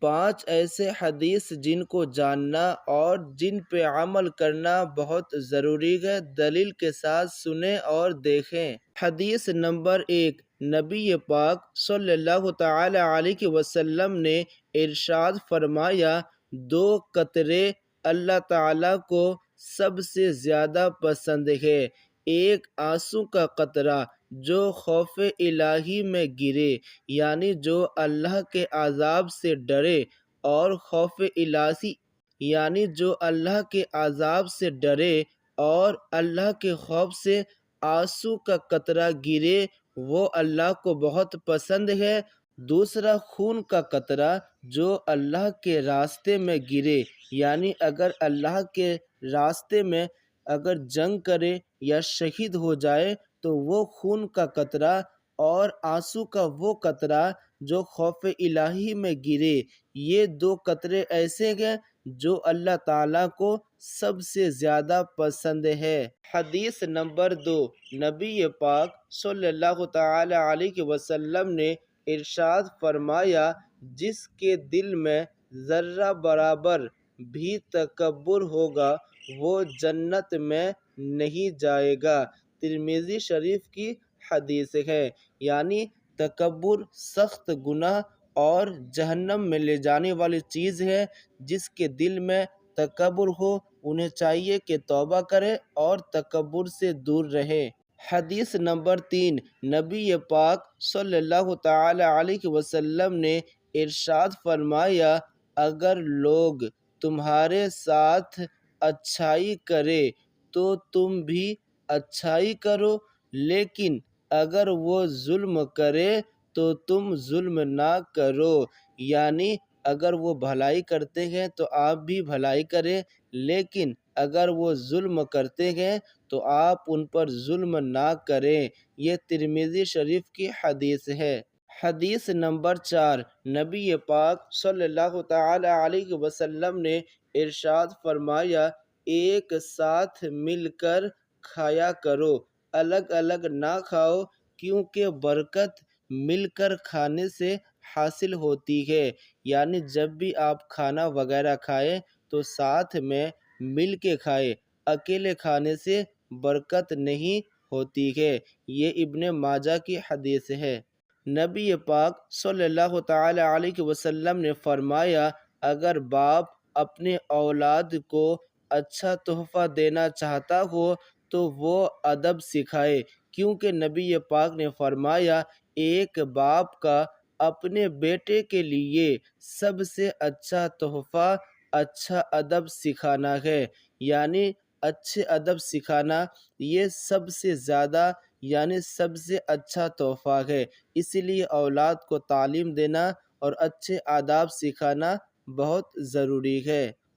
5 ایسے حدیث جن کو جاننا اور جن پہ عمل کرنا بہت ضروری ہے، دلیل کے ساتھ سنیں اور دیکھیں۔ حدیث نمبر 1، نبی پاک صلی اللہ تعالی علیہ وسلم نے ارشاد فرمایا، 2 قطرے اللہ تعالیٰ کو سب سے زیادہ پسند ہے۔ ایک آنسو کا قطرہ جو خوف الہی میں گرے، یعنی جو اللہ کے عذاب سے ڈرے، اور خوف الہی یعنی جو اللہ کے عذاب سے ڈرے اور اللہ کے خوف سے آنسو کا قطرہ گرے، وہ اللہ کو بہت پسند ہے۔ دوسرا خون کا قطرہ جو اللہ کے راستے میں گرے، یعنی اگر اللہ کے راستے میں اگر جنگ کرے یا شہید ہو جائے تو وہ خون کا قطرہ، اور آنسو کا وہ قطرہ جو خوف الہی میں گرے، یہ 2 قطرے ایسے ہیں جو اللہ تعالیٰ کو سب سے زیادہ پسند ہے۔ حدیث نمبر 2، نبی پاک صلی اللہ تعالی علیہ وسلم نے ارشاد فرمایا، جس کے دل میں ذرہ برابر بھی تکبر ہوگا وہ جنت میں نہیں جائے گا۔ ترمذی شریف کی حدیث ہے۔ یعنی تکبر سخت گناہ اور جہنم میں لے جانے والی چیز ہے۔ جس کے دل میں تکبر ہو انہیں چاہیے کہ توبہ کرے اور تکبر سے دور رہے۔ حدیث نمبر 3، نبی پاک صلی اللہ تعالی علیہ وسلم نے ارشاد فرمایا، اگر لوگ تمہارے ساتھ اچھائی کرے تو تم بھی اچھائی کرو، لیکن اگر وہ ظلم کرے تو تم ظلم نہ کرو۔ یعنی اگر وہ بھلائی کرتے ہیں تو آپ بھی بھلائی کریں، لیکن اگر وہ ظلم کرتے ہیں تو آپ ان پر ظلم نہ کریں۔ یہ ترمذی شریف کی حدیث ہے۔ حدیث نمبر 4، نبی پاک صلی اللہ تعالی علیہ وسلم نے ارشاد فرمایا، ایک ساتھ مل کر کھایا کرو، الگ الگ نہ کھاؤ، کیونکہ برکت مل کر کھانے سے حاصل ہوتی ہے۔ یعنی جب بھی آپ کھانا وغیرہ کھائیں تو ساتھ میں مل کے کھائیں، اکیلے کھانے سے برکت نہیں ہوتی ہے۔ یہ ابن ماجہ کی حدیث ہے۔ نبی پاک صلی اللہ تعالی علیہ وسلم نے فرمایا، اگر باپ اپنے اولاد کو اچھا تحفہ دینا چاہتا ہو تو وہ ادب سکھائے، کیونکہ نبی پاک نے فرمایا، ایک باپ کا اپنے بیٹے کے لیے سب سے اچھا تحفہ اچھا ادب سکھانا ہے۔ یعنی اچھے ادب سکھانا یہ سب سے زیادہ یعنی سب سے اچھا تحفہ ہے۔ اسی لیے اولاد کو تعلیم دینا اور اچھے آداب سکھانا بہت ضروری ہے۔